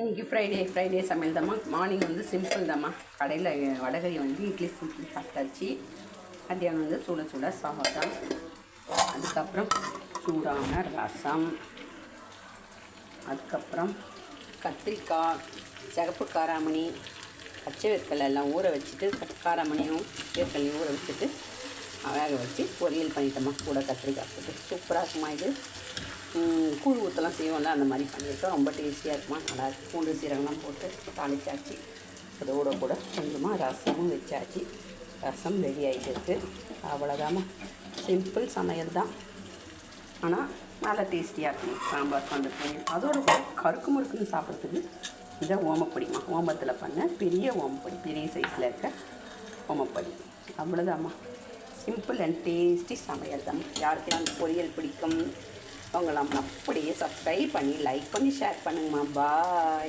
இன்றைக்கி ஃப்ரைடே சமையல் தாம்மா. மார்னிங் வந்து சிம்பிள் தாம்மா. கடையில் வடகறி வந்து இட்லி சிம்பிள் சாப்பிட்டாச்சு. மத்தியானம் வந்து சுட சாதம், அதுக்கப்புறம் சூடான ரசம், அதுக்கப்புறம் கத்திரிக்காய், சிகப்பு காராமணி, பச்சை வேர்க்கடலை எல்லாம் ஊற வச்சுட்டு காராமணியும் வேர்க்கடலையும் ஊற வச்சுட்டு வேக வச்சு பொரியல் பண்ணிட்டோம்மா. கூட கத்திரிக்காய் போட்டு சூப்பராக இருக்குமா. இது கூழ் ஊற்றலாம் செய்வோம்ல, அந்த மாதிரி பண்ணியிருக்கோம். ரொம்ப டேஸ்டியாக இருக்குமா, நல்லா பூண்டு சீரகம்லாம் போட்டு தாளிச்சாச்சு. அதோட கூட கொஞ்சமாக ரசமும் வச்சாச்சு. ரசம் ரெடி ஆகிட்டு இருக்குது. அவ்வளோதாம்மா. சிம்பிள் சமையல் தான், ஆனால் நல்லா டேஸ்டியாக இருக்கும். சாம்பார் வந்துட்டு அதோட கூட கருக்கு முறுக்குன்னு சாப்பிட்றதுக்கு இதை ஓமப்பொடிமா, ஓமத்தில் பண்ண பெரிய ஓமப்பொடி, பெரிய சைஸில் இருக்க ஓமப்பொடி. அவ்வளோதாம்மா. சிம்பிள் அண்ட் டேஸ்டி சமையல் தான். யாருக்கெல்லாம் அந்த பொரியல் பிடிக்கும் அவங்களாம் அப்படியே சப்ஸ்கிரைப் பண்ணி லைக் பண்ணி ஷேர் பண்ணுங்கம்மா. பாய்.